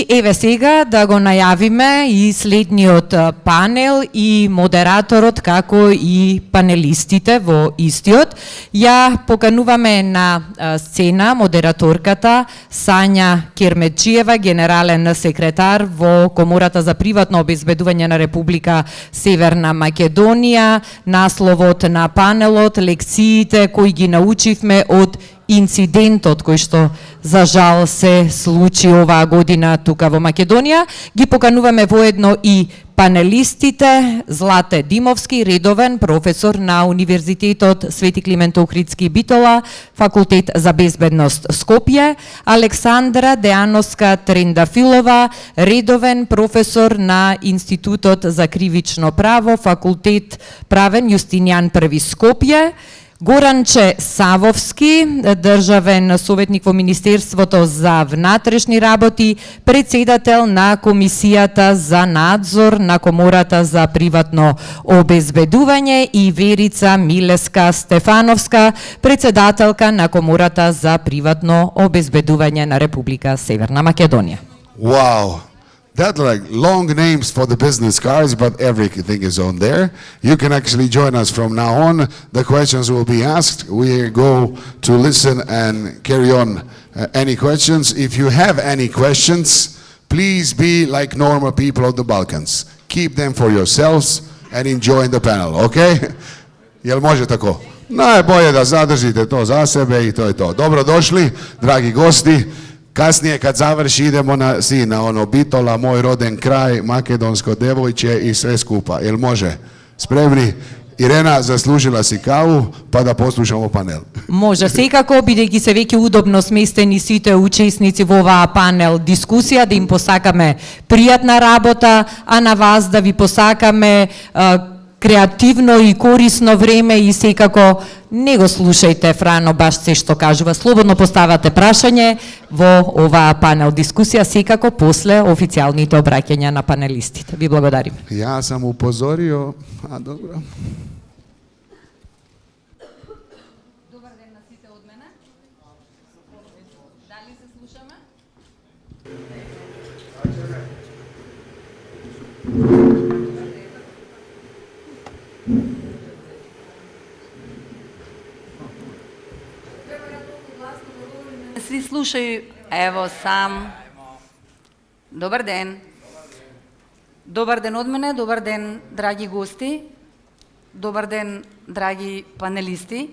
И еве сега да го најавиме и следниот панел и модераторот како и панелистите во истиот. Ја покануваме на сцена модераторката Сања Кермеджиева, генерален секретар во Комората за приватно обезбедување на Република Северна Македонија. Насловот на панелот, лекциите кои ги научивме од инцидентот кој што за жал се случи оваа година тука во Македонија. Ги покануваме воедно и панелистите: Злате Димовски, редовен професор на Универзитетот Свети Климент Охридски Битола, Факултет за безбедност Скопје; Александра Деановска Трендафилова, редовен професор на Институтот за кривично право, Факултет правен Јустинијан Први Скопје; Горанче Савовски, државен советник во Министерството за внатрешни работи, председател на Комисијата за надзор на Комората за приватно обезбедување, и Верица Милеска Стефановска, председателка на Комората за приватно обезбедување на Република Северна Македонија. Wow. That like long names for the business cards, but everything is on there. You can actually join us from now on. The questions will be asked. We go to listen and carry on any questions. If you have any questions, please be like normal people of the Balkans. Keep them for yourselves and enjoy the panel, okay? Jel može tako? Najbolje da zadržite to za sebe i to je to. Dobrodošli, dragi gosti. Kasnije kad završi idemo na ono Bitola, moj roden kraj, makedonsko devojče i sve skupa. Jel može? Spremni? Irena, zaslužila si kavu, pa da poslušamo panel. Може, секако, бидејќи се веќе удобно сместени сите учесници во оваа панел дискусија, да им посакаме пријатна работа, а на вас да ви посакаме креативно и корисно време, и секако не го слушајте Франо баш се што кажува. Слободно поставате прашање во оваа панел дискусија, секако после официјалните обраќања на панелистите. Ви благодарим. Ја сам упозорио, а добро. Добар ден на сите од мене. Дали се слушаме? Сви слушају, ево сам. Добар ден. Добар ден од мене, добар ден, драги гости. Добар ден, драги панелисти.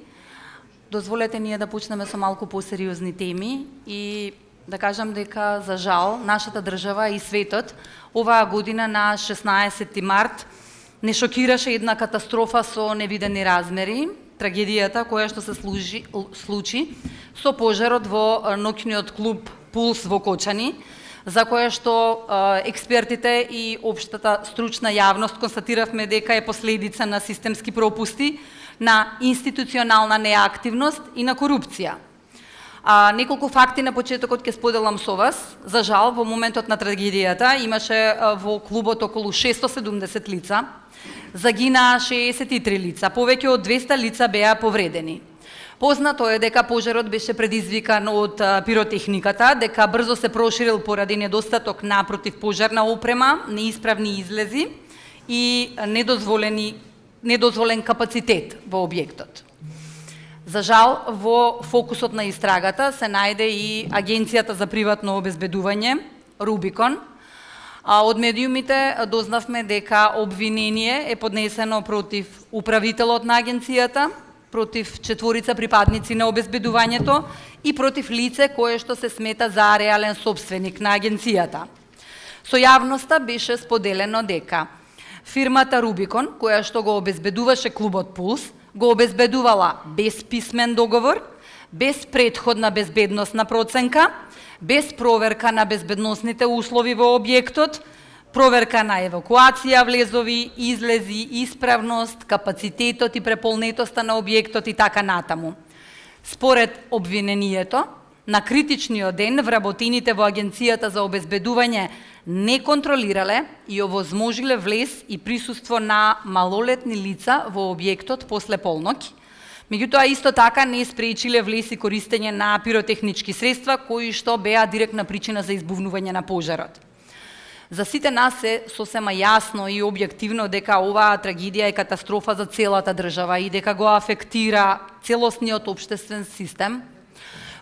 Дозволете ние да почнеме со малку посериозни теми и да кажам дека, за жал, нашата држава и светот оваа година на 16 март не шокираше една катастрофа со невидени размери, трагедијата која што се случи со пожарот во ноќниот клуб Пулс во Кочани, за која што експертите и општата стручна јавност констатиравме дека е последица на системски пропусти, на институционална неактивност и на корупција. Неколку факти на почетокот ќе споделам со вас. За жал, во моментот на трагедијата имаше во клубот околу 670 лица, загинаа 63 лица, повеќе од 200 лица беа повредени. Познато е дека пожарот беше предизвикан од пиротехниката, дека брзо се проширил поради недостаток на противпожарна опрема, неисправни излези и недозволен капацитет во објектот. За жал, во фокусот на истрагата се најде и Агенцијата за приватно обезбедување, Рубикон. Од медиумите дознавме дека обвинение е поднесено против управителот на агенцијата, против 4 припадници на обезбедувањето и против лице кое што се смета за реален собственик на агенцијата. Со јавноста беше споделено дека фирмата Рубикон, која што го обезбедуваше клубот Пулс, го обезбедувала без писмен договор, без претходна безбедносна проценка, без проверка на безбедносните услови во објектот, проверка на евакуација, влезови, излези, исправност, капацитетот и преполнетоста на објектот и така натаму. Според обвинението, на критичниот ден вработените во Агенцијата за обезбедување не контролирале и овозможиле влез и присуство на малолетни лица во објектот после полноќ, Меѓутоа, исто така не спречиле влез и користење на пиротехнички средства, кои што беа директна причина за избувнување на пожарот. За сите нас е сосема јасно и објективно дека оваа трагедија е катастрофа за целата држава и дека го афектира целосниот општествен систем.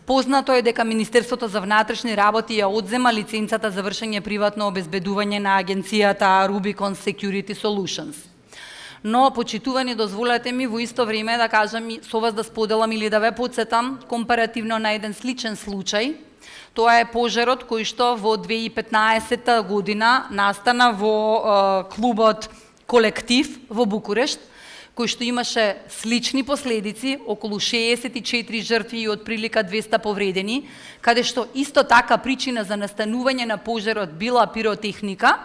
Познато е дека Министерството за внатрешни работи ја одзема лиценцата за вршење приватно обезбедување на агенцијата Rubicon Security Solutions. Но, почитувани, дозволете ми во исто време да кажам со вас да споделам или да ве потсетам компаративно на еден сличен случај. Тоа е пожарот кој што во 2015 година настана во клубот Колектив во Букурешт, кој што имаше слични последици, околу 64 жртви и отприлика 200 повредени, каде што исто така причина за настанување на пожарот била пиротехника,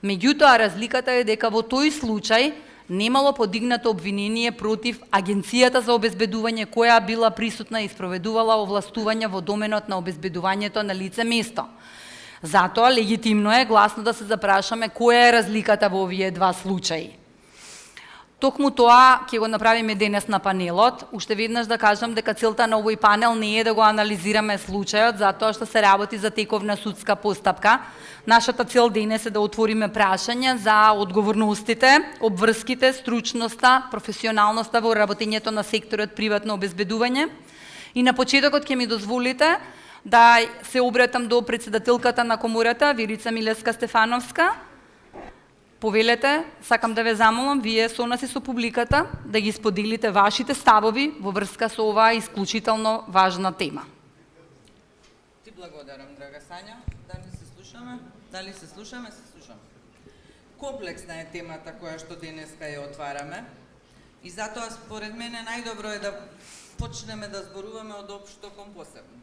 меѓутоа разликата е дека во тој случај немало подигнато обвинение против Агенцијата за обезбедување која била присутна и спроведувала овластување во доменот на обезбедувањето на лице место. Затоа легитимно е гласно да се запрашаме која е разликата во овие два случаи. Токму тоа ќе го направиме денес на панелот. Уште веднаш да кажам дека целта на овој панел не е да го анализираме случајот, затоа што се работи за тековна судска постапка. Нашата цел денес е да отвориме прашања за одговорностите, обврските, стручноста, професионалноста во работењето на секторот приватно обезбедување. И на почетокот ќе ми дозволите да се обратам до претседателката на комората, Вирица Милевска-Стефановска. Повелете, сакам да ве замолам, вие со нас и со публиката, да ги споделите вашите ставови во врска со оваа исклучително важна тема. Ти благодарам, драга Сања. Дали се слушаме? Дали се слушаме? Се слушаме. Комплексна е темата која што денеска ја отвараме и затоа според мене најдобро е да почнеме да зборуваме од општо кон посебно.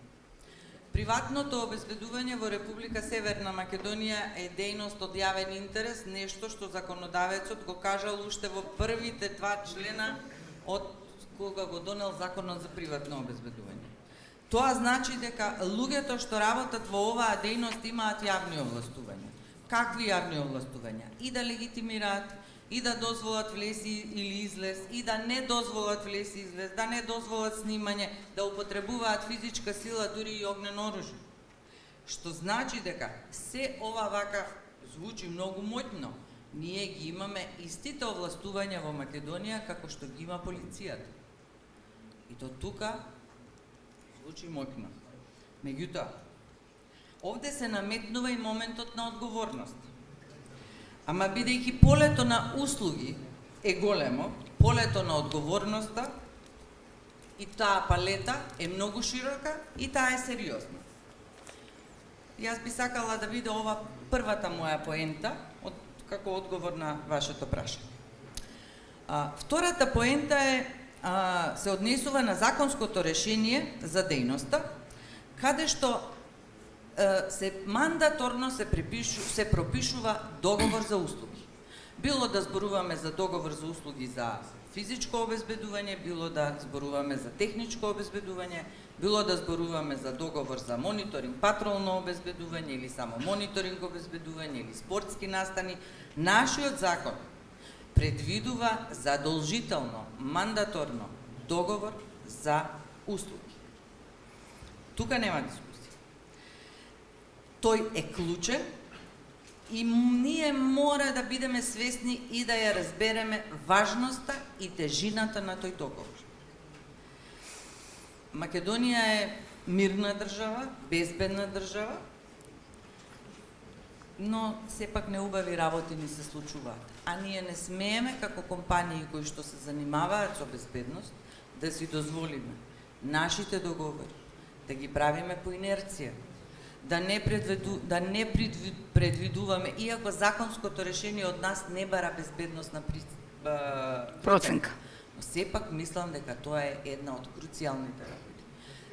Приватното обезбедување во Република Северна Македонија е дејност од јавен интерес, нешто што законодавецот го кажал уште во првите 2 члена од кога го донел Законот за приватно обезбедување. Тоа значи дека луѓето што работат во оваа дејност имаат јавни овластувања. Какви јавни овластувања? И да легитимираат, и да дозволат влез или излез, и да не дозволат влез и излез, да не дозволат снимање, да употребуваат физичка сила, дури и огнено оружје. Што значи дека се ова вака звучи многу моќно. Ние ги имаме истите овластувања во Македонија како што ги има полицијата. И то тука звучи моќно. Меѓутоа, овде се наметнува и моментот на одговорност. Ама бидејќи полето на услуги е големо, полето на одговорноста и таа палета е многу широка и таа е сериозна. Јас би сакала да биде ова првата моја поента како одговор на вашето прашање. Втората поента се однесува на законското решение за дејноста, каде што се мандаторно се пропишува договор за услуги. Било да зборуваме за договор за услуги за физичко обезбедување, било да зборуваме за техничко обезбедување, било да зборуваме за договор за мониторинг, патролно обезбедување или само мониторинг обезбедување или спортски настани, нашиот закон предвидува задолжително, мандаторно договор за услуги. Тука нема дискусија. Тој е клучен и ние мора да бидеме свесни и да ја разбереме важноста и тежината на тој договор. Македонија е мирна држава, безбедна држава, но сепак неубави работи ни се случуваат. А ние не смееме како компании кои што се занимаваат со безбедност да си дозволиме нашите договори да ги правиме по инерција, да не предвидуваме, иако законското решение од нас не бара безбедносна проценка. Но сепак мислам дека тоа е една од круцијалните работи.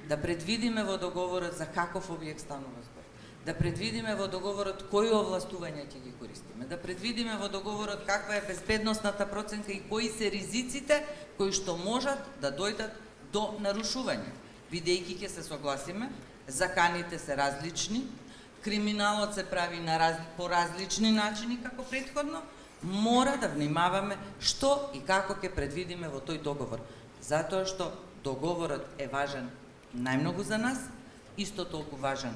Да предвидиме во договорот за каков објект станува збор. Да предвидиме во договорот кои овластувања ќе ги користиме. Да предвидиме во договорот каква е безбедносната проценка и кои се ризиците кои што можат да дојдат до нарушување. Бидејќи ќе се согласиме, заканите се различни, криминалот се прави по различни начини како претходно, мора да внимаваме што и како ќе предвидиме во тој договор. Затоа што договорот е важен најмногу за нас, исто толку важен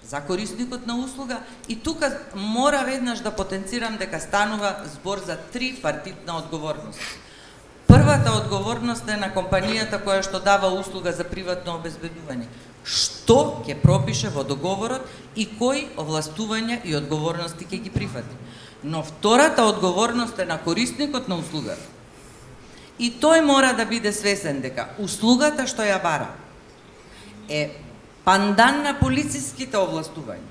за корисникот на услуга, и тука мора веднаш да потенцирам дека станува збор за трипартитна одговорност. Првата одговорност е на компанијата која што дава услуга за приватно обезбедување. Што ќе пропише во договорот и кои овластувања и одговорности ќе ги прифати. Но втората одговорност е на корисникот на услугата. И тој мора да биде свесен дека услугата што ја бара е пандан на полициските овластувања,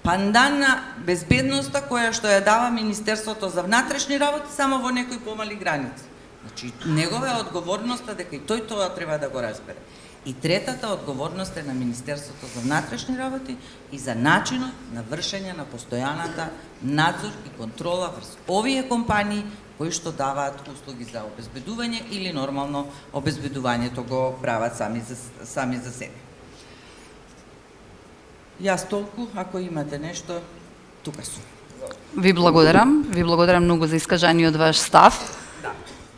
пандан на безбедноста која што ја дава Министерството за внатрешни работи само во некои помали граници. Значи, негова е одговорноста дека и тој тоа треба да го разбере. И третата одговорност е на Министерството за внатрешни работи и за начинот на вршење на постојаната надзор и контрола врз овие компании кои што даваат услуги за обезбедување или нормално обезбедувањето го прават сами за себе. Јас толку, ако имате нешто, тука сум. Ви благодарам многу за искажаниот ваш став.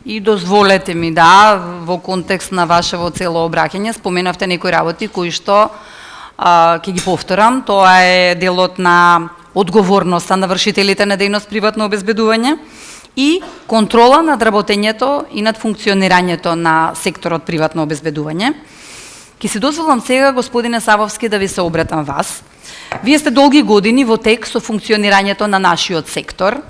И дозволете ми во контекст на вашево цело обраќање, споменавте некои работи кои што ќе ги повторам. Тоа е делот на одговорноста на вршителите на дејност приватно обезбедување и контрола над работењето и над функционирањето на секторот приватно обезбедување. Ке се дозволам сега, господине Савовски, да ви се обратам вас. Вие сте долги години во тек со функционирањето на нашиот сектор.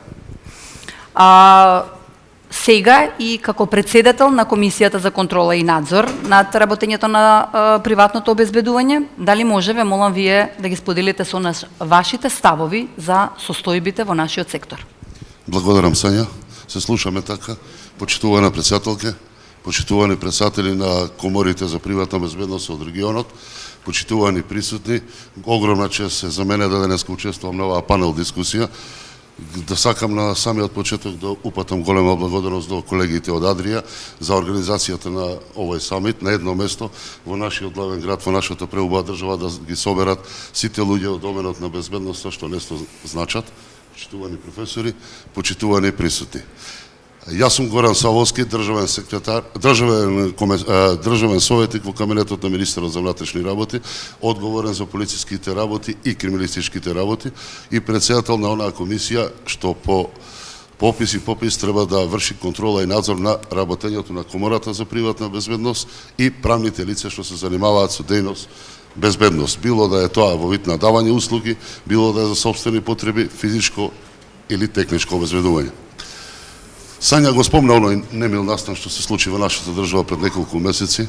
Сега и како председател на Комисијата за контрола и надзор над работењето на приватното обезбедување, дали можеве, молам вие да ги споделите со нас вашите ставови за состојбите во нашиот сектор? Благодарам, Сања. Се слушаме така. Почитувана председателке, почитувани председатели на коморите за приватна безбедност од регионот, почитувани присутни, огромна чест е за мене да денеска учествувам на оваа панел дискусија. Да сакам на самиот почеток да упатам голема благодарност до колегите од Адрија за организацијата на овој самит на едно место во нашиот главен град, во нашата преубава држава, да ги соберат сите луѓе од доменот на безбедноста, што нешто значат, почитувани професори, почитувани присутни. Јас сум Горан Савовски, државен секретар, државен советник во кабинетот на министерот за внатрешни работи, одговорен за полициските работи и криминалистичките работи и председател на онаа комисија што по попис треба да врши контрола и надзор на работењето на Комората за приватна безбедност и правните лица што се занимаваат со дејност безбедност. Било да е тоа во вид на давање услуги, било да е за сопствени потреби, физичко или техничко обезбедување. Сања го спомна оној немил настан што се случи во нашата држава пред неколку месеци.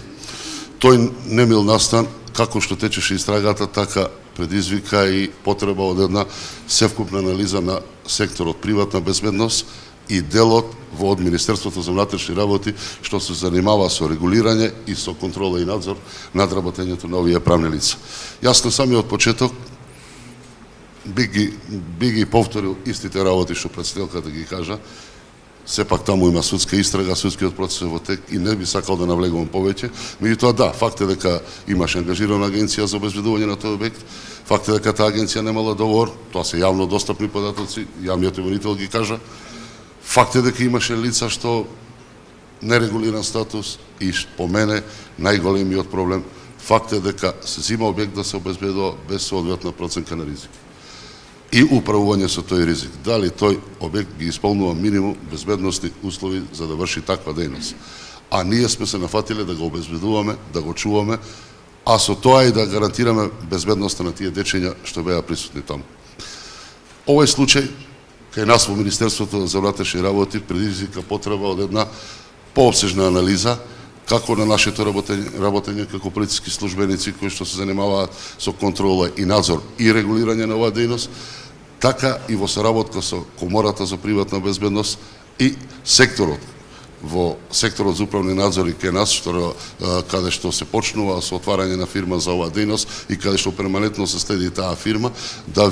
Тој немил настан, како што течеше истрагата, така предизвика и потреба од една севкупна анализа на секторот приватна безбедност и делот во Министерството за внатрешни работи што се занимава со регулирање и со контрола и надзор над работењето на овие правни лица. Јас на самиот почеток би ги повторил истите работи што председателката ги кажа. Сепак таму има судска истрага, судскиот процес во тек и не би сакал да навлегувам повеќе. Меѓутоа да, факт е дека имаше ангажирана агенција за обезбедување на тој објект. Факт е дека таа агенција немала договор, тоа се јавно достапни податоци, јавниот обвинител ги кажа. Факт е дека имаше лица што нерегулиран статус и по мене најголемиот проблем, факт е дека се зима објект да се обезбедува без соодветна проценка на ризик и управување со тој ризик. Дали тој објект ги исполнува минимум безбедностни услови за да врши таква дејност. А ние сме се нафатиле да го обезбедуваме, да го чуваме, а со тоа и да гарантираме безбедноста на тие дечиња што беа присутни таму. Овој случај кај нас во Министерството за внатрешни работи предизвика потреба од една поопсежна анализа како на нашето работење како полициски службеници кои што се занимаваат со контрола и надзор и регулирање на оваа дејност, така и во соработка со Комората за приватна безбедност и секторот за управни надзори кај нас, каде што се почнува со отварање на фирма за оваа дејност и каде што перманентно се следи таа фирма, да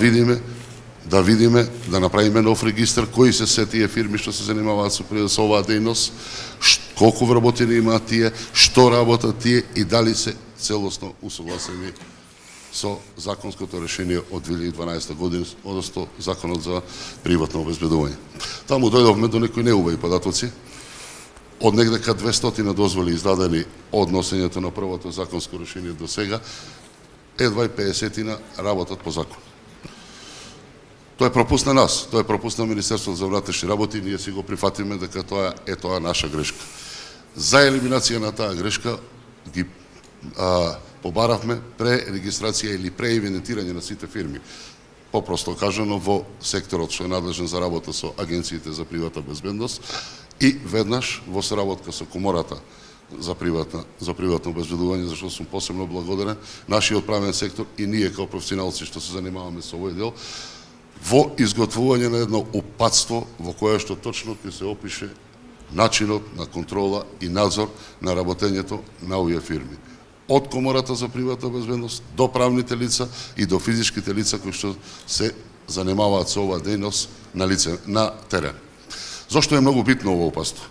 видиме, да направиме нов регистар, кои се тие фирми што се занимаваат со оваа дејност, колку вработени имаат тие, што работат тие и дали се целосно усогласени со законското решение од 2012 година, односно Законот за приватно обезбедување. Таму дојдовме до некои неубави податоци. од негдека 200 дозволи издадени од носењето на првото законско решение до сега, едва и 50 работат по закон. Тоа е пропуст на нас, тоа е пропуст на Министерството за внатрешни работи, ние си го прифатиме дека тоа е наша грешка. За елиминација на таа грешка ги побаравме пререгистрација или преевидентирање на сите фирми. Попросто кажано, во секторот што е надлежен за работа со агенциите за приватна безбедност и веднаш во соработка со Комората за приватно обезбедување, зашто сум посебно благодарен нашиот правен сектор и ние како професионалци што се занимаваме со овој дел, во изготвување на едно упатство во кое што точно ќе се опише начинот на контрола и надзор на работењето на овие фирми. Од Комората за приватна безбедност до правните лица и до физичките лица кои што се занимаваат со оваа дејност на терен. Зошто е многу битно ово упатство?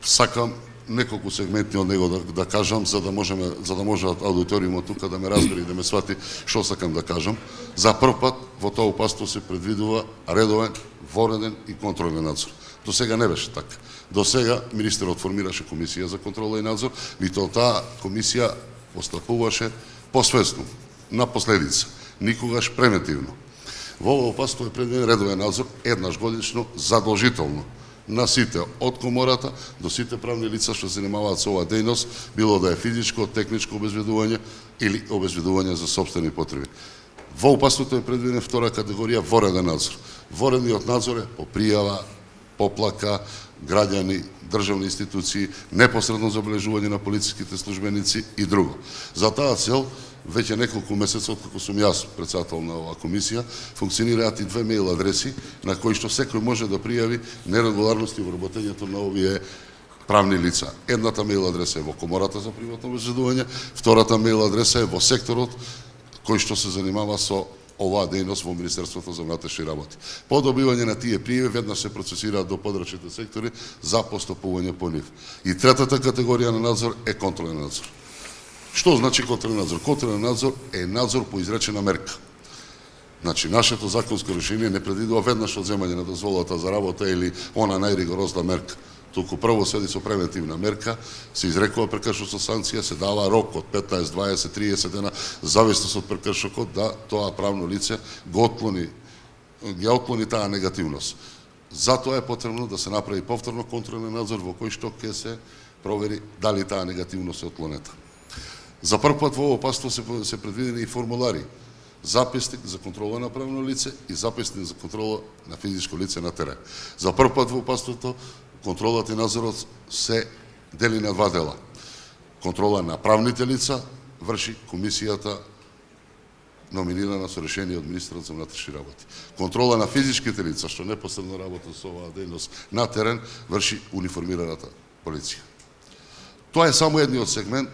Сакам неколку сегменти од него да кажам, за да може аудиториумот тука да ме разбере и да ме свати што сакам да кажам. За прв пат во тоа упатство се предвидува редовен, вореден и контролен надзор. До сега не беше така. До сега министерот формираше комисија за контрола и надзор, и таа комисија постапуваше посвесно, на последица, никогаш превентивно. Во ово упатство е предвиден редовен надзор еднаш годишно задолжително на сите од Комората до сите правни лица што се занимаваат со оваа дејност, било да е физичко, техничко обезбедување или обезбедување за сопствени потреби. Во упатството е предвидена втора категорија вореден надзор. Воредниот надзор е по пријава, поплака, граѓани, државни институции, непосредно забележување на полициските службеници и друго. За таа цел, веќе неколку месеца откако сум јас председател на оваа комисија, функционираат и 2 мејл адреси на кои што секој може да пријави нерегуларности во работењето на овие правни лица. Едната мејл адреса е во Комората за приватно обезбедување, втората мејл адреса е во секторот кој што се занимава со оваа дејност во Министерството за внатрешни работи. По добивање на тие пријави веднаш се процесираат до подрачните сектори за постапување по нив. И третата категорија на надзор е контролен надзор. Што значи контролен надзор? Контролен надзор е надзор по изречена мерка. Значи, нашето законско решение не предвидува веднаш одземање на дозволата за работа или она најригорозна мерка. Туку прво следи со превентивна мерка, се изрекува прекршок со санкција, се дава рок од 15, 20, 30 дена, зависност од прекршокот, да тоа правно лице ги отклони таа негативност. Затоа е потребно да се направи повторно контролен надзор во кој што ќе се провери дали таа негативност е отклонета. За прв пат во ово упатство се предвидени и формулари, записник за контрола на правно лице и записник за контрола на физичко лице на терен. За прв пат во упатството контролот и надзорот се дели на 2 дела. Контрола на правните лица врши комисијата номинирана со решение од министерот за внатрешни работи. Контрола на физичките лица што непосредно работат со оваа дејност на терен врши униформираната полиција. Тоа е само едниот сегмент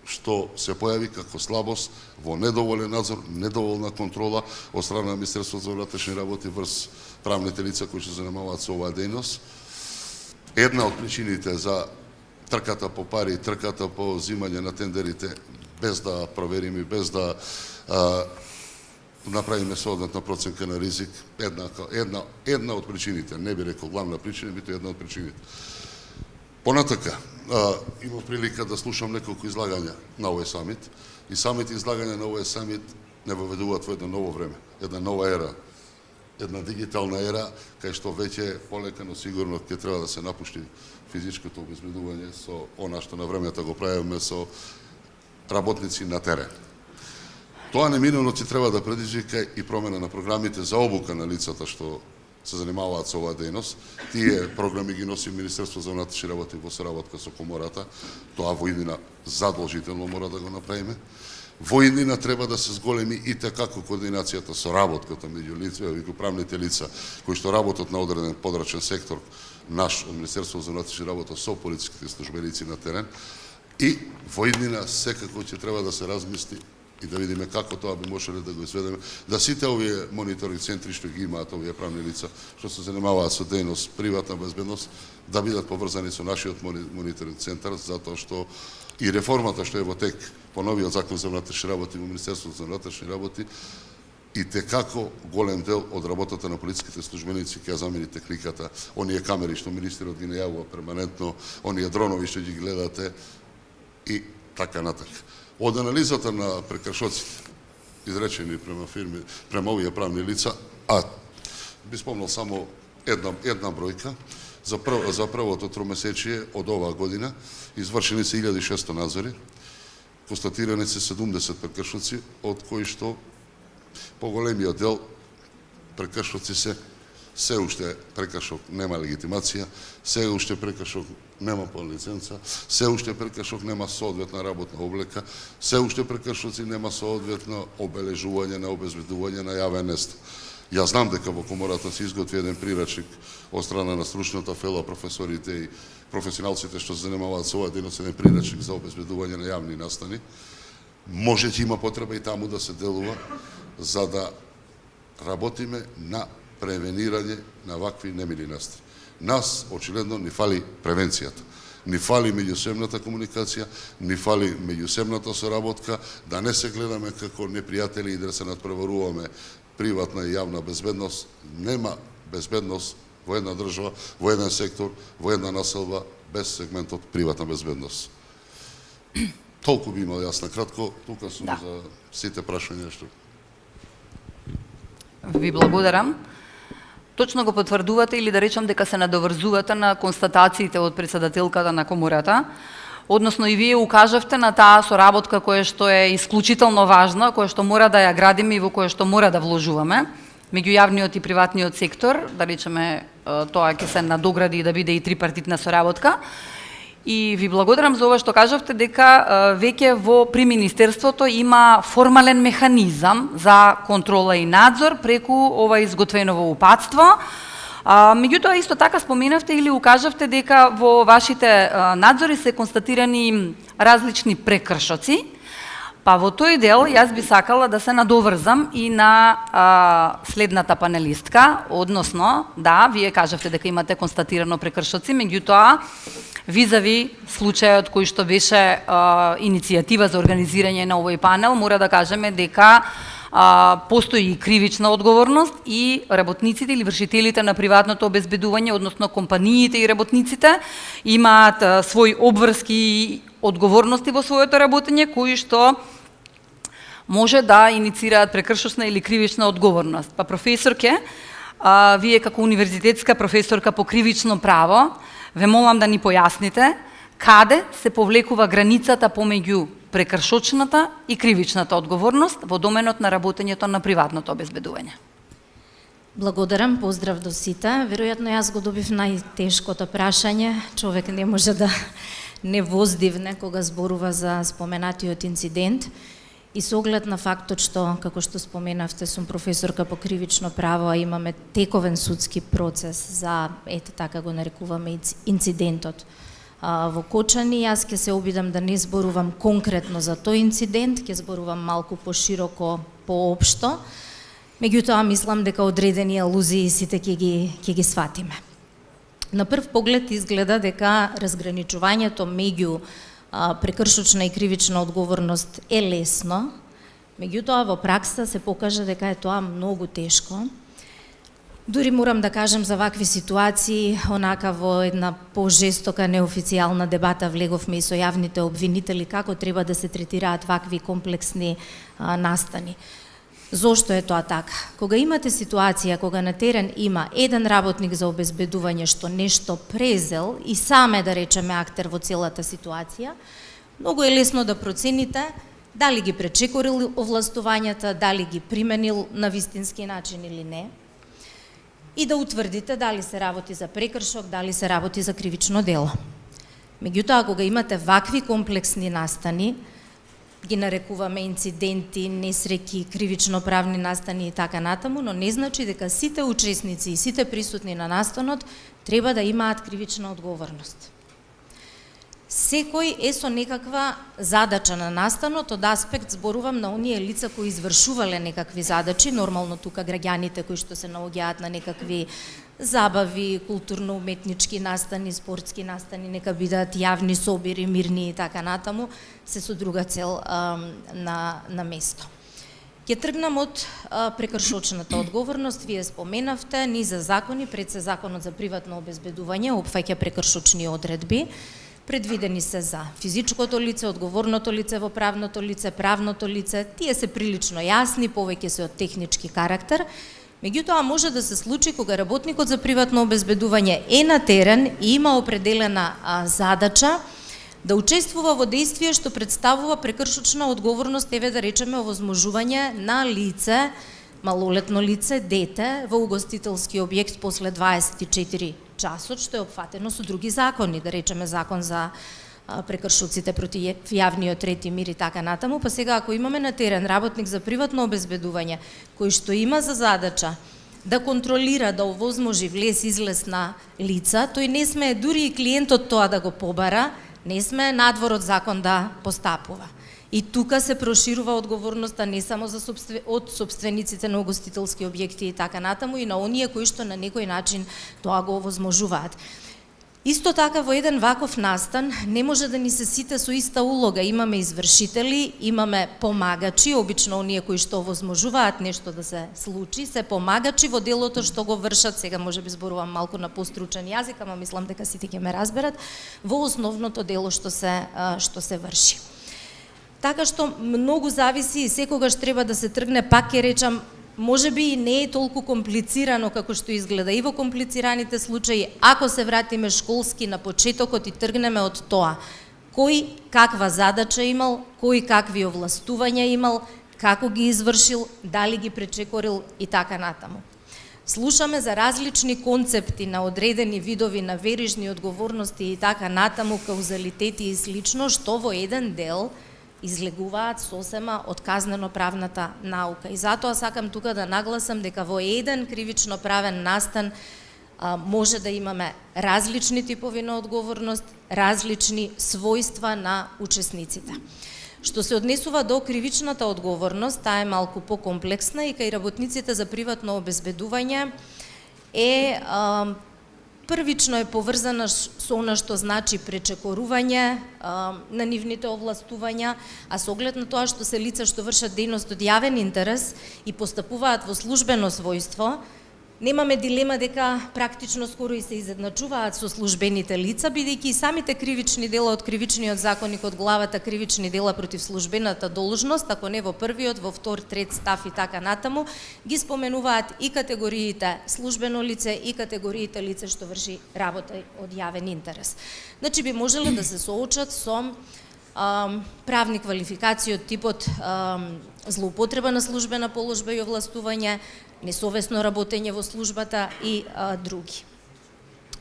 што се појави како слабост во недоволен надзор, недоволна контрола од страна на Министерството за внатрешни работи врз правните лица кои се занимаваат со оваа дејност. Една од причините за трката по пари, трката по зимање на тендерите, без да провериме, без да направиме соодветна проценка на ризик, една од причините, не би рекол главна причина, бито една од причините. Понатака, имав прилика да слушам неколку излагања на овој самит и самите излагања на овој самит не воведуваат во едно ново време, една нова ера, една дигитална ера, кај што веќе полека, но сигурно ќе треба да се напушти физичкото обезбедување со она што на времето го правиме со работници на терен. Тоа неминуно ќе треба да предизвика и промена на програмите за обука на лицата што се занимаваат со оваа дејност. Тие програми ги носи Министерство за внатрешни работи во соработка со Комората. Тоа во иднина задолжително мора да го направиме. Во иднина треба да се зголеми и како координацијата со работката меѓу правните лица кои што работат на одреден подрачен сектор наш од Министерство за внатрешни работи со полициските службеници на терен. И во иднина секако ќе треба да се размисли и да видиме како тоа би можеле да го изведеме, да сите овие мониторинг центри што ги имаат овие правни лица што се занимаваат со дејност приватна безбедност да бидат поврзани со нашиот мониторинг центар, затоа што и реформата што е во тек по новиот закон за внатрешни работи во Министерството за внатрешни работи и текако голем дел од работата на полициските службеници ќе замени техниката, оние камери што министерот ги најавува перманентно, оние дронови што ги гледате и така натака. Од анализата на прекршоците изречени према фирми, према овие правни лица, би спомнал само една бројка, за првото тромесечие од оваа година извршени се 1600 надзори, констатирани се 70 прекршоци, од кои што поголемиот дел прекршоци се уште прекршок нема легитимација, се уште прекршок нема полна лиценца, се уште прекршок нема соодветна работна облека, се уште прекршоци нема соодветно обележување на обезбедување на јавен место. Јас знам дека во комората се изготви еден прирачник од страна на стручната фела, професорите и професионалците што се занимаваат со оваа дејност, еден прирачник за обезбедување на јавни настани. Може ќе има потреба и таму да се делува за да работиме на превенирање на вакви немили настани. Нас, очигледно, ни фали превенцијата. Ни фали меѓусебната комуникација, ни фали меѓусебната соработка, да не се гледаме како непријатели и да се надпреваруваме приватна и јавна безбедност. Нема безбедност во една држава, во еден сектор, во една населба, без сегментот приватна безбедност. Толку би имал јас на кратко, тука сум за сите прашања што. Ви благодарам. Точно го потврдувате или да речам дека се надоврзувате на констатациите од председателката на комората, односно и вие укажавте на таа соработка која што е исклучително важна, која што мора да ја градиме и во која што мора да вложуваме меѓу јавниот и приватниот сектор, да речеме тоа ќе се надогради и да биде и трипартитна соработка. И ви благодарам за ова што кажавте дека веќе при Министерството има формален механизам за контрола и надзор преку ова изготвено упатство. Меѓутоа исто така споменавте или укажавте дека во вашите надзори се констатирани различни прекршоци. Па во тој дел јас би сакала да се надоврзам и на следната панелистка, односно, да, вие кажавте дека имате констатирано прекршоци, меѓутоа визави случајот кој што беше иницијатива за организирање на овој панел, мора да кажеме дека постои и кривична одговорност и работниците или вршителите на приватното обезбедување, односно компаниите и работниците, имаат своји обврски и одговорности во своето работење, кои што може да иницираат прекршочна или кривична одговорност. Па професорке, вие како универзитетска професорка по кривично право, ве молам да ни појасните каде се повлекува границата помеѓу прекршочната и кривичната одговорност во доменот на работењето на приватното обезбедување. Благодарам, поздрав до сите. Веројатно јас го добив најтешкото прашање. Човек не може да не воздивне кога зборува за споменатиот инцидент. И со оглед на фактот што, како што споменавте, сум професорка по кривично право, а имаме тековен судски процес за, ете така го нарекуваме, инцидентот во Кочани, јас ќе се обидам да не зборувам конкретно за тој инцидент, ќе зборувам малку пошироко, поопшто. Меѓутоа мислам дека одредени алузии сите ќе ги сватиме. На прв поглед изгледа дека разграничувањето меѓу прекршочна и кривична одговорност е лесно, меѓутоа во пракса се покажа дека е тоа многу тешко. Дури морам да кажем за вакви ситуации, онака во една пожестока неофицијална дебата влеговме и со јавните обвинители како треба да се третираат вакви комплексни настани. Зошто е тоа така? Кога имате ситуација кога на терен има еден работник за обезбедување што нешто презел и саме да речеме актер во целата ситуација, многу е лесно да процените дали ги пречекорил овластувањата, дали ги применил на вистински начин или не, и да утврдите дали се работи за прекршок, дали се работи за кривично дело. Меѓутоа, кога имате вакви комплексни настани, ги нарекуваме инциденти, несреќи, кривично-правни настани и така натаму, но не значи дека сите учесници и сите присутни на настанот треба да имаат кривична одговорност. Секој е со некаква задача на настанот, од аспект зборувам на оние лица кои извршувале некакви задачи, нормално тука граѓаните кои што се наоѓаат на некакви забави, културно-уметнички настани, спортски настани, нека бидат јавни собири, мирни и така натаму, се со друга цел на место. Ќе тргнам од прекршочната одговорност. Вие споменавте низа закони, пред се Законот за приватно обезбедување опфаќа прекршочни одредби. Предвидени се за физичкото лице, одговорното лице во правното лице. Тие се прилично јасни, повеќе се од технички карактер. Меѓутоа може да се случи кога работникот за приватно обезбедување е на терен и има определена задача да учествува во действие што представува прекршочна одговорност, еве да речеме овозможување на лице, малолетно лице, дете во угостителски објект после 24 часот, што е опфатено со други закони, да речеме закон за прекршоците против јавниот ред и мир и така натаму. Па сега ако имаме на терен работник за приватно обезбедување кој што има за задача да контролира, да овозможи влез-излез на лица, тој не сме дури и клиентот тоа да го побара, не сме надвор од закон да постапува. И тука се проширува одговорноста не само за од собствениците на угостителски објекти и така натаму, и на оние кои што на некој начин тоа го овозможуваат. Исто така во еден ваков настан не може да ни се сите со иста улога. Имаме извршители, имаме помагачи, обично оние кои што овозможуваат нешто да се случи, се помагачи во делото што го вршат, сега може би зборувам малку на постручен јазик, ама мислам дека сите ќе ме разберат, во основното дело што се врши. Така што многу зависи и секогаш треба да се тргне, пак ќе речам, може би и не е толку комплицирано како што изгледа и во комплицираните случаи, ако се вратиме школски на почетокот и тргнеме од тоа, кој каква задача имал, кој какви овластувања имал, како ги извршил, дали ги пречекорил и така натаму. Слушаме за различни концепти на одредени видови на верижни одговорности и така натаму, каузалитети и слично, што во еден дел излегуваат сосема од казнено-правната наука. И затоа сакам тука да нагласам дека во еден кривично-правен настан може да имаме различни типови на одговорност, различни својства на учесниците. Што се однесува до кривичната одговорност, таа е малку покомплексна и кај работниците за приватно обезбедување е првично е поврзана со она што значи пречекорување на нивните овластувања, а со оглед на тоа што се лица што вршат дејност од јавен интерес и постапуваат во службено својство, немаме дилема дека практично скоро и се изедначуваат со службените лица, бидејќи и самите кривични дела од кривичниот законник од главата кривични дела против службената должност, ако не во првиот, во втор, трет став и така натаму, ги споменуваат и категориите службено лице и категориите лице што врши работа од јавен интерес. Значи би можело да се соочат со правни квалификации од типот злоупотреба на службена положба и овластување, несовесно работење во службата и други.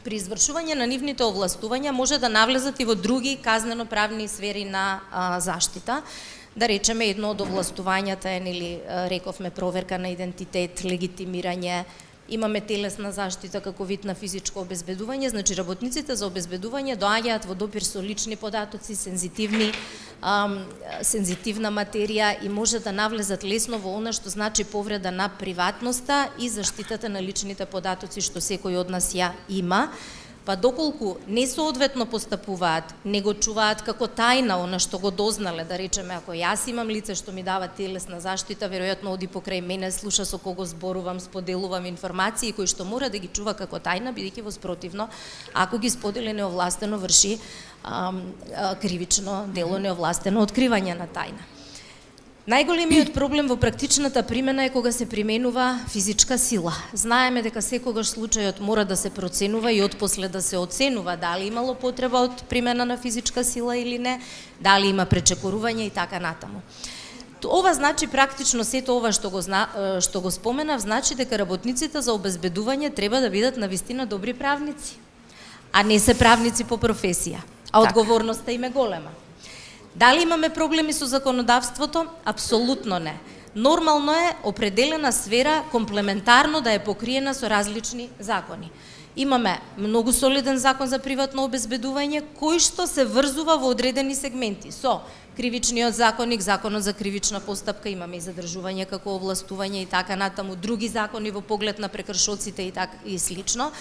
При извршување на нивните овластувања може да навлезат и во други казнено-правни сфери на заштита. Да речеме, едно од овластувањата е, нели, рековме, проверка на идентитет, легитимирање, имаме телесна заштита како вид на физичко обезбедување, значи работниците за обезбедување доаѓаат во допир со лични податоци, сензитивна материја и може да навлезат лесно во она што значи повреда на приватноста и заштитата на личните податоци што секој од нас ја има. Па доколку несоодветно постапуваат, не го чуваат како тајна она што го дознале, да речеме, ако јас имам лице што ми дава телесна заштита, веројатно оди покрај мене, слуша со кого зборувам, споделувам информации кои што мора да ги чува како тајна, бидејќи во спротивно, ако ги сподели неовластено, врши кривично дело, неовластено откривање на тајна. Најголемиот проблем во практичната примена е кога се применува физичка сила. Знаеме дека секогаш случајот мора да се проценува и отпосле да се оценува дали имало потреба од примена на физичка сила или не, дали има пречекорување и така натаму. Ова значи практично сето ова што го споменав, значи дека работниците за обезбедување треба да бидат навистина добри правници, а не се правници по професија, а одговорноста им е голема. Дали имаме проблеми со законодавството? Апсолутно не. Нормално е определена сфера комплементарно да е покриена со различни закони. Имаме многу солиден закон за приватно обезбедување кој што се врзува во одредени сегменти со кривичниот законник, законот за кривична постапка, имаме и задржување како овластување и така натаму, други закони во поглед на прекршоците и слично.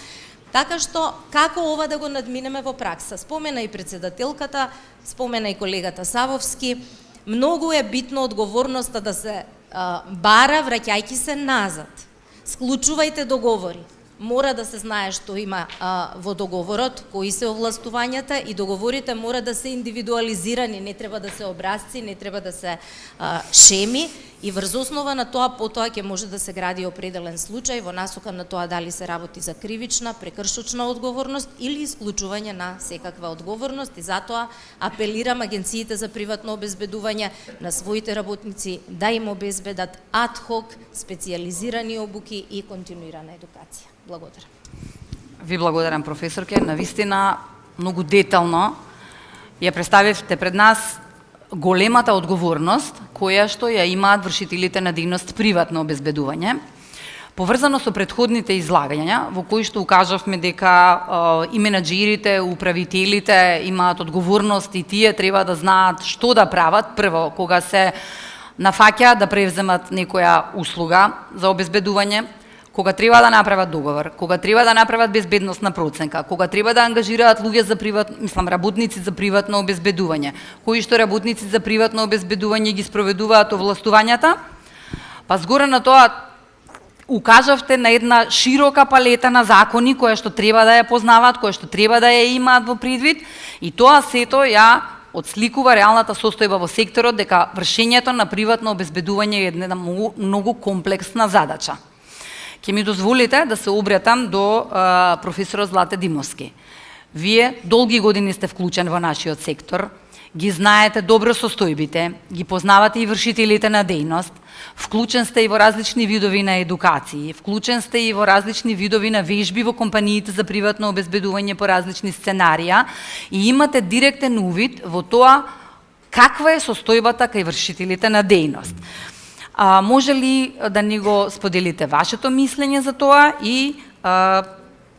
Така што, како ова да го надминеме во пракса? Спомена и председателката, спомена и колегата Савовски, многу е битно одговорноста да се бара враќајќи се назад. Склучувајте договори. Мора да се знае што има во договорот, кои се овластувањата и договорите мора да се индивидуализирани, не треба да се образци, не треба да се шеми и врз основа на тоа потоа ќе може да се гради определен случај во насока на тоа дали се работи за кривична, прекршочна одговорност или исклучување на секаква одговорност и затоа апелирам агенциите за приватно обезбедување на своите работници да им обезбедат ад-хок специјализирани обуки и континуирана едукација. Благодарам. Ви благодарам, професорке. Навистина, многу детално ја представивте пред нас големата одговорност која што ја имаат вршителите на дејност приватно обезбедување. Поврзано со претходните излагања, во кои што укажавме дека и менаџерите, управителите имаат одговорност и тие треба да знаат што да прават прво кога се нафаќаат да превземат некоја услуга за обезбедување, кога треба да направат договор, кога треба да направат безбедносна проценка, кога треба да ангажираат луѓе за работници за приватно обезбедување, кои што работници за приватно обезбедување ги спроведуваат овластувањата, па згоре на тоа укажавте на една широка палета на закони која што треба да ја познаваат, која што треба да ја имаат во предвид и тоа сето ја отсликува реалната состојба во секторот дека вршењето на приватно обезбедување е една многу комплексна задача. Ќе ми дозволите да се обратам до професорот Злате Димовски. Вие долги години сте вклучен во нашиот сектор, ги знаете добро состојбите, ги познавате и вршителите на дејност, вклучен сте и во различни видови на едукации, вклучен сте и во различни видови на вежби во компаниите за приватно обезбедување по различни сценарија и имате директен увид во тоа каква е состојбата кај вршителите на дејност. Може ли да ни го споделите вашето мислење за тоа и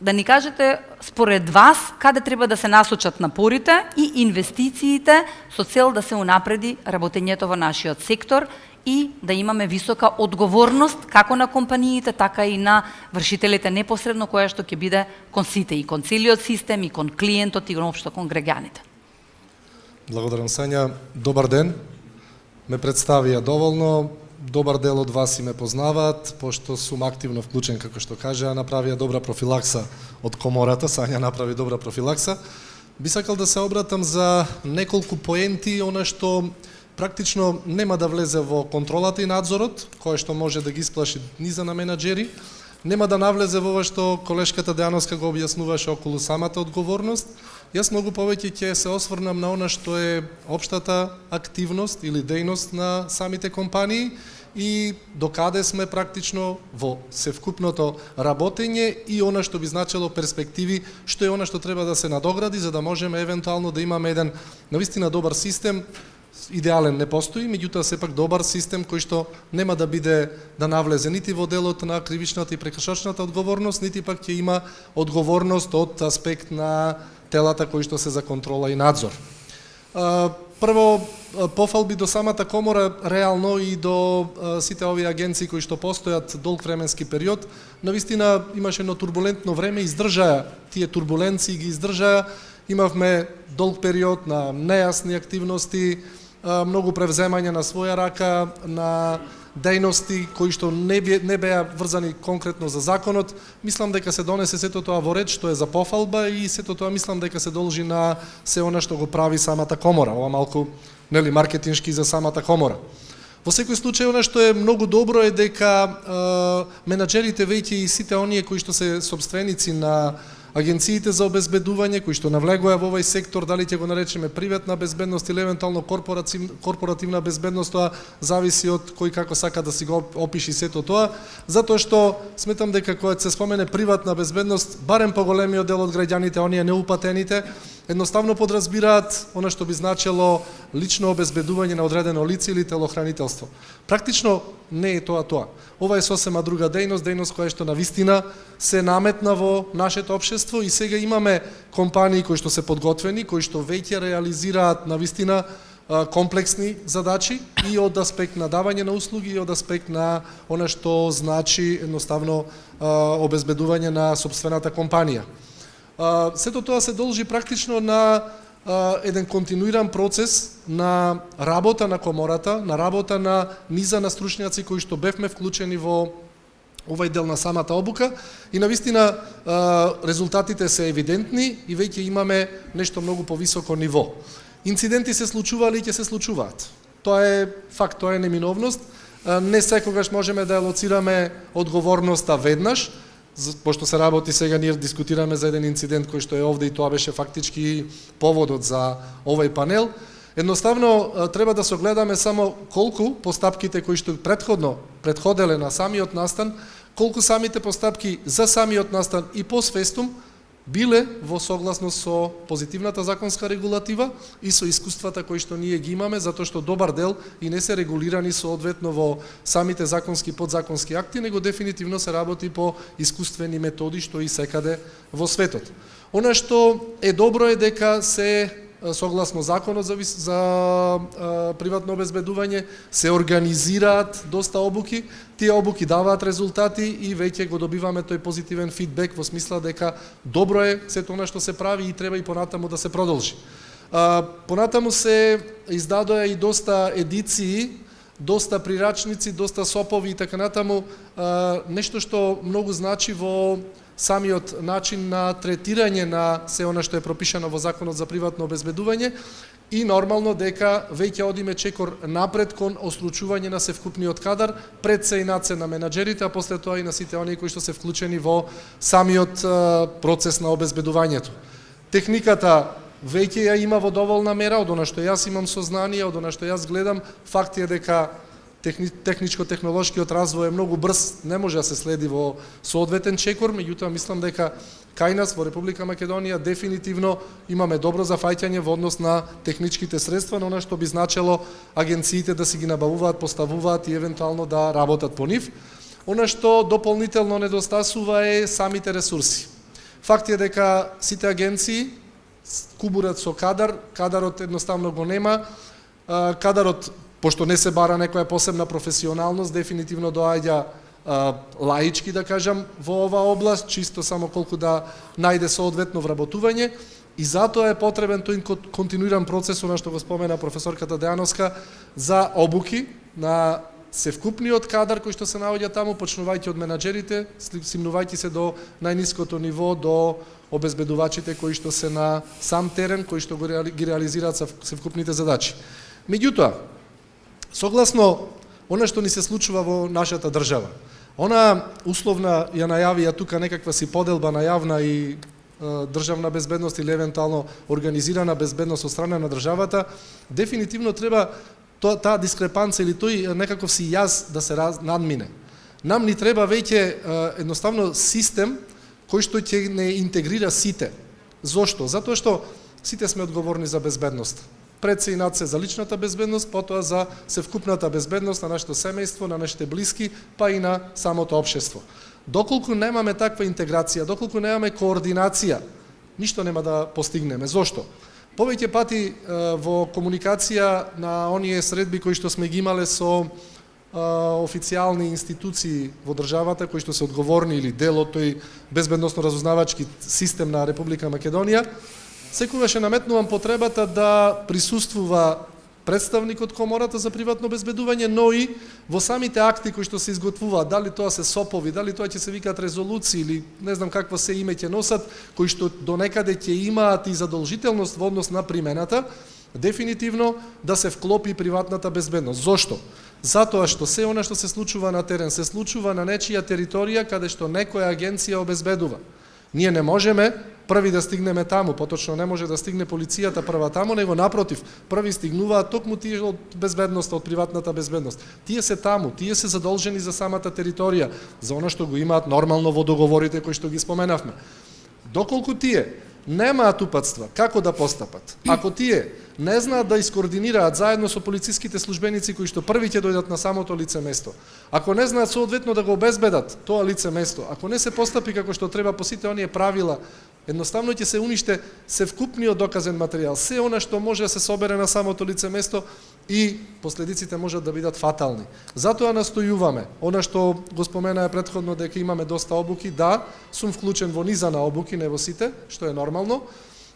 да ни кажете според вас каде треба да се насочат напорите и инвестициите со цел да се унапреди работењето во нашиот сектор и да имаме висока одговорност како на компаниите, така и на вршителите непосредно која што ќе биде кон сите и кон целиот систем и кон клиентот и општо кон граѓаните. Благодарам, Сања. Добар ден. Ме представија доволно. Добар дел од вас и ме познаваат, пошто сум активно вклучен, како што кажа, направија добра профилакса од комората, Сања направи добра профилакса. Би сакал да се обратам за неколку поенти, она што практично нема да влезе во контролата и надзорот, кој што може да ги исплаши низа на менаџери, нема да навлезе во ова што колешката Дејановска го објаснуваше околу самата одговорност. Јас многу повеќе ќе се осврнам на она што е општата активност или дејност на самите компании и докаде сме практично во севкупното работење и она што би значило перспективи, што е она што треба да се надогради за да можеме евентуално да имаме еден навистина добар систем. Идеален не постои, меѓутоа сепак добар систем кој што нема да биде да навлезе нити во делот на кривичната и прекршочната одговорност, нити пак ќе има одговорност од аспект на телата кои што се за контрола и надзор. Прво, пофалби до самата комора, реално и до сите овие агенции кои што постојат долг временски период. Навистина имаше едно турбулентно време, издржаја тие турбуленции, ги издржаја. Имавме долг период на нејасни активности, многу превземање на своја рака, на дејности кои што не беа врзани конкретно за законот. Мислам дека се донесе сето тоа во ред што е за пофалба и сето тоа мислам дека се должи на се она што го прави самата комора. Ова малку маркетиншки за самата комора. Во секој случај, она што е многу добро е дека менаџерите веќе и сите оние кои што се собственици на агенциите за обезбедување, кои што навлегува во овој сектор, дали ќе го наречеме приватна безбедност или евентуално корпоративна безбедност, тоа зависи од кој како сака да си го опиши сето тоа, затоа што сметам дека кога се спомене приватна безбедност, барем поголемиот дел од граѓаните, оние неупатените, едноставно подразбираат она што би значело лично обезбедување на одредено лице или телохранителство. Практично не е тоа. Ова е сосема друга дејност која што навистина се наметна во нашето општество и сега имаме компании кои што се подготвени, кои што веќе реализираат навистина комплексни задачи и од аспект на давање на услуги и од аспект на она што значи едноставно обезбедување на сопствената компанија. Сето тоа се должи практично на еден континуиран процес на работа на комората, на работа на низа на стручњаци кои што бевме вклучени во овај дел на самата обука и навистина резултатите се евидентни и веќе имаме нешто многу повисоко ниво. Инциденти се случували и ќе се случуваат. Тоа е факт, тоа е неминовност. Не секогаш можеме да ја лоцираме одговорноста веднаш, пошто се работи сега, ние дискутираме за еден инцидент кој што е овде и тоа беше фактички поводот за овај панел. Едноставно треба да се огледаме само колку постапките кои што предходеле на самиот настан, колку самите постапки за самиот настан и посвестум биле во согласност со позитивната законска регулатива и со искуствата кои што ние ги имаме, затоа што добар дел и не се регулирани соодветно во самите законски и подзаконски акти, него дефинитивно се работи по искуствени методи што и секаде во светот. Она што е добро е дека се согласно законот за приватно обезбедување се организираат доста обуки, тие обуки даваат резултати и веќе го добиваме тој позитивен фидбек во смисла дека добро е сето она што се прави и треба и понатаму да се продолжи. Понатаму се издадоа и доста едиции, доста прирачници, доста сопови и така натаму, нешто што многу значи во самиот начин на третирање на се она што е пропишано во Законот за приватно обезбедување и нормално дека веќе одиме чекор напред кон остручување на севкупниот кадар, пред се и над се на менаџерите, а после тоа и на сите оние кои што се вклучени во самиот процес на обезбедувањето. Техниката веќе ја има во доволна мера, од она што јас имам сознание, од она што јас гледам, факт е дека техничко-технолошкиот развој е многу брз, не може да се следи во соодветен чекор, меѓутоа мислам дека кај нас во Република Македонија дефинитивно имаме добро зафаќање во однос на техничките средства, на она што би значело агенциите да си ги набавуваат, поставуваат и евентуално да работат по нив. Она што дополнително недостасува е самите ресурси. Факт е дека сите агенции кубурат со кадар, кадарот едноставно го нема, кадарот пошто не се бара некоја посебна професионалност, дефинитивно доаѓа лаички, да кажам, во оваа област, чисто само колку да најде соодветно вработување и затоа е потребен тој континуиран процес, на што го спомена професорката Дејановска, за обуки на севкупниот кадар кој што се наоѓа таму, почнувајќи од менаџерите, стигнувајќи се до најниското ниво, до обезбедувачите кои што се на сам терен, кои што ги реализираат севкупните задачи. Меѓутоа, согласно она што ни се случува во нашата држава, она условна ја најавија тука некаква си поделба на јавна и државна безбедност или евентуално организирана безбедност од страна на државата, дефинитивно треба таа дискрепанца или тој некаков си јаз да се надмине. Нам ни треба веќе едноставно систем кој што ќе не интегрира сите. Зошто? Затоа што сите сме одговорни за безбедност. Пред се и над се за личната безбедност, потоа за севкупната безбедност на нашето семејство, на нашите блиски, па и на самото општество. Доколку немаме таква интеграција, доколку немаме координација, ништо нема да постигнеме. Зошто? Повеќе пати во комуникација на оние средби кои што сме ги имале со официјални институции во државата кои што се одговорни или дел од тој безбедносно-разузнавачки систем на Република Македонија, секогаш наметнувам потребата да присуствува представник од Комората за приватно обезбедување, но и во самите акти кои што се изготвуваат, дали тоа се сопови, дали тоа ќе се викаат резолуции или не знам какво се име ќе носат, кои што до некаде ќе имаат и задолжителност во однос на примената, дефинитивно да се вклопи приватната безбедност. Зошто? Затоа што се она што се случува на терен, се случува на нечија територија каде што некоја агенција обезбедува. Ние не можеме први да стигнеме таму, поточно не може да стигне полицијата прва таму, него напротив, први стигнуваат токму тие од безбедноста, од приватната безбедност. Тие се таму, тие се задолжени за самата територија, за она што го имаат нормално во договорите кои што ги споменавме. Доколку тие немаат упатства како да постапат, ако тие не знаат да искоординираат заедно со полициските службеници кои што први ќе дојдат на самото лице место, ако не знаат соодветно да го обезбедат тоа лице место, ако не се постапи како што треба по сите оние правила, едноставно ќе се униште севкупниот доказен материјал, се она што може да се собере на самото лице место и последиците можат да бидат фатални. Затоа настојуваме, она што го споменаа претходно дека имаме доста обуки, да, сум вклучен во низа на обуки, не во сите, што е нормално,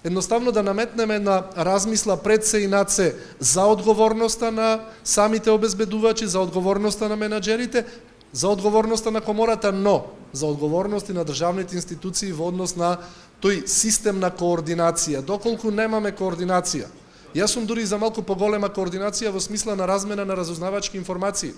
едноставно да наметнеме една размисла пред се и над се за одговорноста на самите обезбедувачи, за одговорноста на менаџерите, за одговорноста на комората, но за одговорности на државните институции во однос на тој систем на координација. Доколку немаме координација, јас сум дури за малку поголема координација во смисла на размена на разузнавачки информации.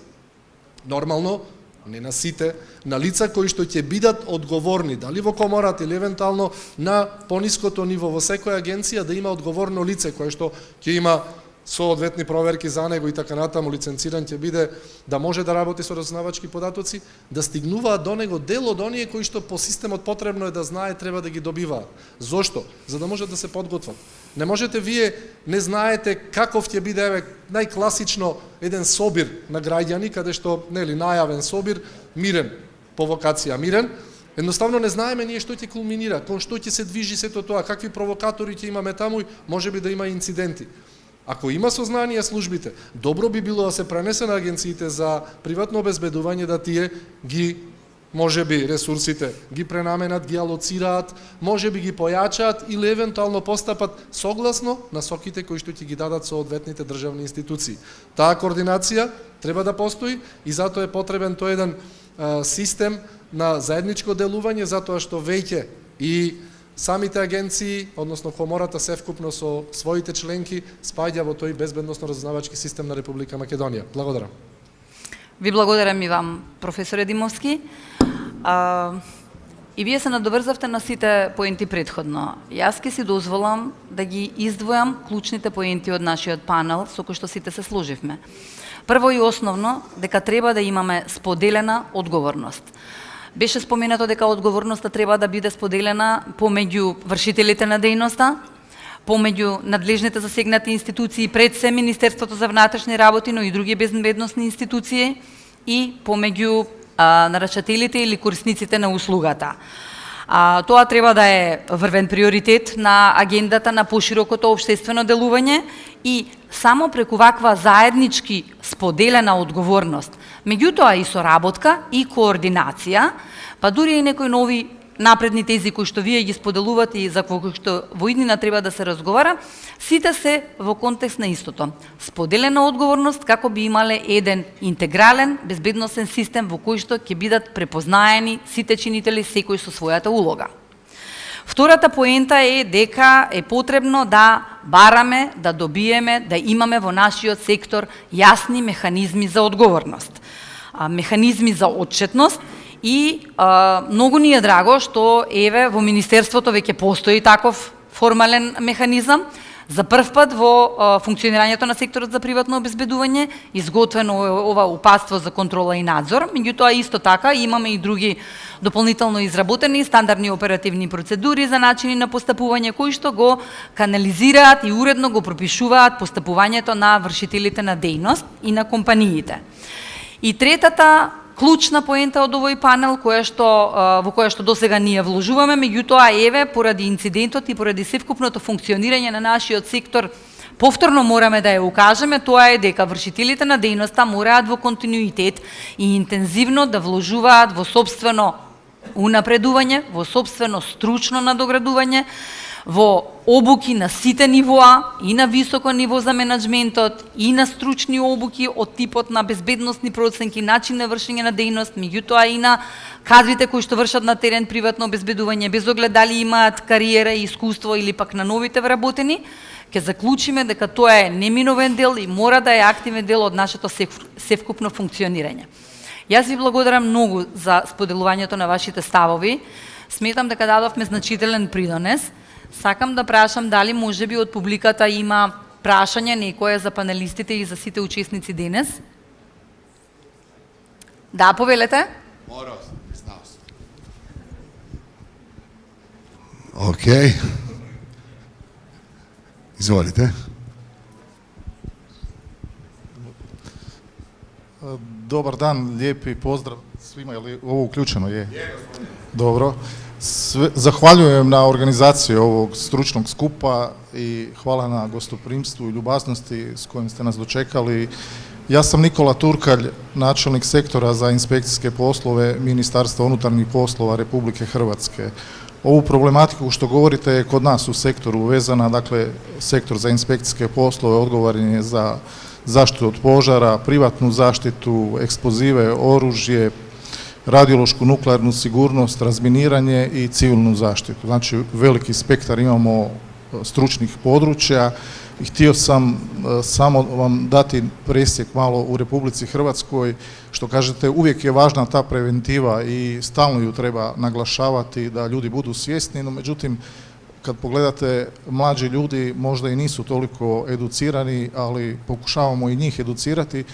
Нормално, не на сите, на лица кои што ќе бидат одговорни, дали во комората или евентуално на пониското ниво во секоја агенција да има одговорно лице кое што ќе има соодветни проверки за него и така натаму, лиценциран ќе биде да може да работи со разузнавачки податоци, да стигнуваат до него дел од оние кои што по системот потребно е да знае, треба да ги добиваат. Зошто? За да може да се подготват. Не можете вие, не знаете каков ќе биде, еве, најкласично еден собир на граѓани, каде што, нели, најавен собир, мирен, по вокација мирен, едноставно не знаеме ние што ќе кулминира, кон што ќе се движи сето тоа, какви провокатори ќе имаме таму, можеби да има инциденти. Ако има сознание службите, добро би било да се пренесе на агенциите за приватно обезбедување да тие ги, можеби ресурсите ги пренаменат, ги алоцираат, можеби ги појачаат или евентуално постапат согласно насоките кои што ќе ги дадат соодветните државни институции. Таа координација треба да постои и затоа е потребен тој еден систем на заедничко делување, затоа што веќе и самите агенции, односно комората севкупно со своите членки спаѓа во тој безбедносно разузнавачки систем на Република Македонија. Благодарам. Ви благодарам и вам, професоре Димовски. И вие се надоврзавте на сите поенти предходно. Јас ке си дозволам да ги издвојам клучните поенти од нашиот панел со кој што сите се сложивме. Прво и основно, дека треба да имаме споделена одговорност. Беше споменато дека одговорноста треба да биде споделена помеѓу вршителите на дејноста, помеѓу надлежните засегнати институции, пред се Министерството за внатрешни работи, но и други безбедносни институции и помеѓу нарачателите или корисниците на услугата. Тоа треба да е врвен приоритет на агендата на поширокото општествено делување и само преку ваква заеднички споделена одговорност, меѓутоа и соработка и координација, па дури и некои нови напредни тези кои што вие ги споделувате и за кои што во иднина треба да се разговара, сите се во контекст на истото. Споделена одговорност како би имале еден интегрален безбедносен систем во кој што ќе бидат препознаени сите чинители секој со својата улога. Втората поента е дека е потребно да бараме, да добиеме, да имаме во нашиот сектор јасни механизми за одговорност, механизми за отчетност. И многу ни е драго што еве во Министерството веќе постои таков формален механизам. За прв пат во функционирањето на секторот за приватно обезбедување изготвено ова упатство за контрола и надзор, меѓутоа исто така имаме и други дополнително изработени стандардни оперативни процедури за начини на постапување кои што го канализираат и уредно го пропишуваат постапувањето на вршителите на дејност и на компаниите. И третата клучна поента од овој панел во која што досега ние вложуваме, меѓутоа еве поради инцидентот и поради севкупното функционирање на нашиот сектор повторно мораме да ја укажеме, тоа е дека вршителите на дејноста мораат во континуитет и интензивно да вложуваат во сопствено унапредување, во сопствено стручно надоградување, во обуки на сите нивоа, и на високо ниво за менаџментот, и на стручни обуки од типот на безбедносни проценки, начин на вршење на дејност, меѓутоа и на кадрите кои што вршат на терен приватно обезбедување, без оглед дали имаат кариера и искуство или пак на новите вработени, ќе заклучиме дека тоа е неминовен дел и мора да е активен дел од нашето севкупно функционирање. Јас ви благодарам многу за споделувањето на вашите ставови. Сметам дека дадовме значителен придонес. Сакам да прашам дали можеби од публиката има прашање некое за панелистите и за сите учесници денес. Да, повелете. Океј. Изволите. Добар дан, лепи поздрав свима, е ли ово уклучено е? Добро. Захвалjujem на организација овог стручног скупа и хвала на гостопримству и љубазности с којим сте нас дочекали. Јас сам Никола Туркалј, начелник сектора за инспекцијске послове Министарства унутарних послова Републике Хрватske. Ovu problematiku što govorite je kod nas u sektoru vezana, dakle sektor za inspekcijske poslove odgovoran je za zaštitu od požara, privatnu zaštitu, eksplozive, oružje, radiološku nuklearnu sigurnost, razminiranje i civilnu zaštitu. Znači veliki spektar imamo stručnih područja i htio sam samo vam dati presjek malo u Republici Hrvatskoj. Što kažete, uvijek je važna ta preventiva i stalno ju treba naglašavati da ljudi budu svjesni, no međutim kad pogledate mlađi ljudi možda i nisu toliko educirani, ali pokušavamo i njih educirati.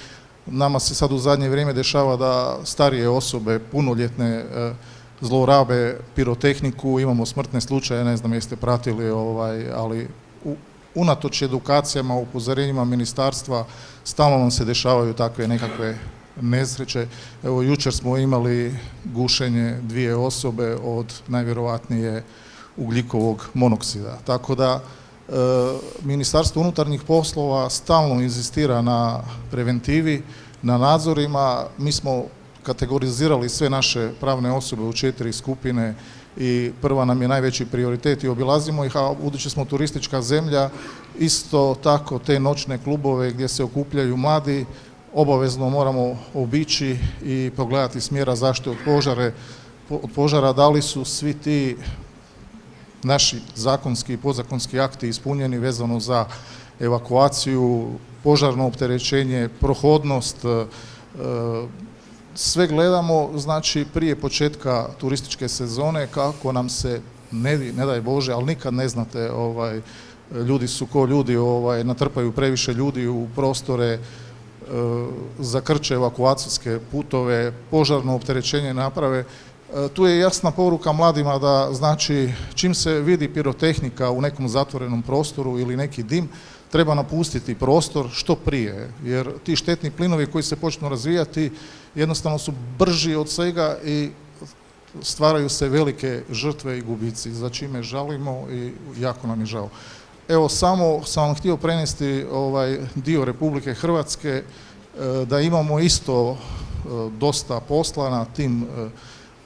Nama se sad u zadnje vrijeme dešava da starije osobe, punoljetne, zlorabe pirotehniku, imamo smrtne slučaje, ne znam jeste pratili, ali unatoč edukacijama, upozorenjima ministarstva, stalno nam se dešavaju takve nekakve nesreće. Evo, jučer smo imali gušenje 2 osobe od najvjerojatnije ugljikovog monoksida. Tako da Ministarstvo unutarnjih poslova stalno inzistira na preventivi, na nadzorima. Mi smo kategorizirali sve naše pravne osobe u 4 skupine i prva nam je najveći prioritet i obilazimo ih, a budući smo turistička zemlja, isto tako te noćne klubove gdje se okupljaju mladi, obavezno moramo obići i pogledati smjera zaštite od požara, da li su svi ti naši zakonski i podzakonski akti ispunjeni vezano za evakuaciju, požarno opterećenje, prohodnost, sve gledamo, znači prije početka turističke sezone kako nam se, ne daj Bože, ali nikad ne znate, ljudi su ko ljudi, natrpaju previše ljudi u prostore, zakrče evakuacijske putove, požarno opterećenje naprave. Tu je jasna poruka mladima da, znači, čim se vidi pirotehnika u nekom zatvorenom prostoru ili neki dim, treba napustiti prostor što prije, jer ti štetni plinovi koji se počnu razvijati jednostavno su brži od svega i stvaraju se velike žrtve i gubici, za čime žalimo i jako nam je žao. Evo, samo sam vam htio prenesti dio Republike Hrvatske, da imamo isto dosta posla na tim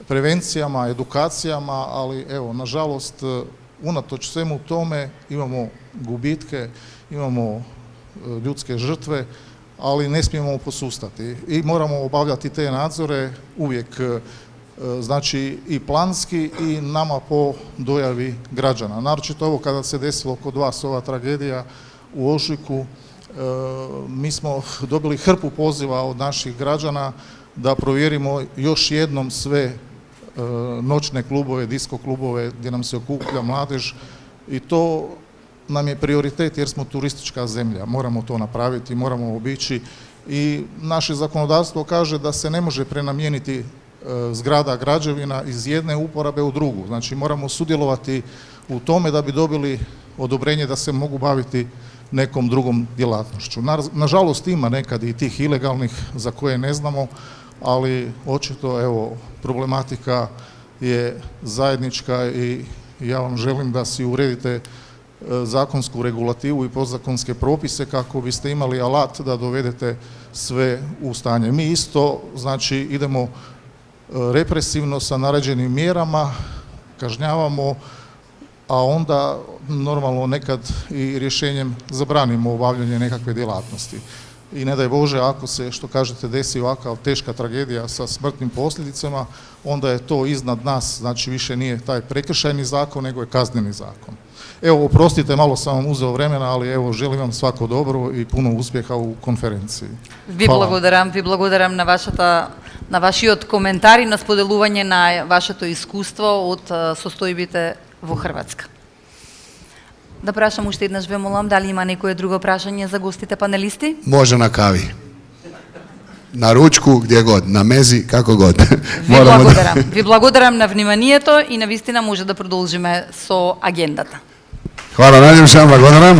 prevencijama, edukacijama, ali evo, nažalost, unatoč svemu tome imamo gubitke, imamo ljudske žrtve, ali ne smijemo posustati i moramo obavljati te nadzore uvijek, znači i planski i nama po dojavi građana. Naročito ovo kada se desilo kod vas ova tragedija u ožujku, mi smo dobili hrpu poziva od naših građana da provjerimo još jednom sve noćne klubove, disko klubove gdje nam se okuplja mladež i to nam je prioritet jer smo turistička zemlja, moramo to napraviti, moramo obići i naše zakonodavstvo kaže da se ne može prenamijeniti zgrada, građevina iz jedne uporabe u drugu. Znači moramo sudjelovati u tome da bi dobili odobrenje da se mogu baviti nekom drugom djelatnošću. Nažalost ima nekad i tih ilegalnih za koje ne znamo, ali očito evo problematika je zajednička i ja vam želim da si uredite zakonsku regulativu i podzakonske propise kako biste imali alat da dovedete sve u stanje. Mi isto, znači, idemo represivno sa naređenim mjerama, kažnjavamo, a onda normalno nekad i rješenjem zabranimo obavljanje nekakve djelatnosti. I ne daj Bože, ako se, što kažete, desi ovakav teška tragedija sa smrtnim posljedicama, onda je to iznad nas, znači više nije taj prekršajni zakon, nego je kazneni zakon. Evo, oprostite, malo sam vam uzeo vremena, ali evo, želim vam svako dobro и puno uspjeha u konferенцiji. Ви благодарам на вашиот коментар и на споделување на вашето искуство од состојбите во Хрватска. Да прашам уште еднаш, ве молам, дали има некое друго прашање за гостите панелисти? Može na kavi. Na ručku, gdje god, na mezi, kako god. Ви благодарам на вниманието и навистина може да продолжиме со агендата. Hvala najljepša, благодарам.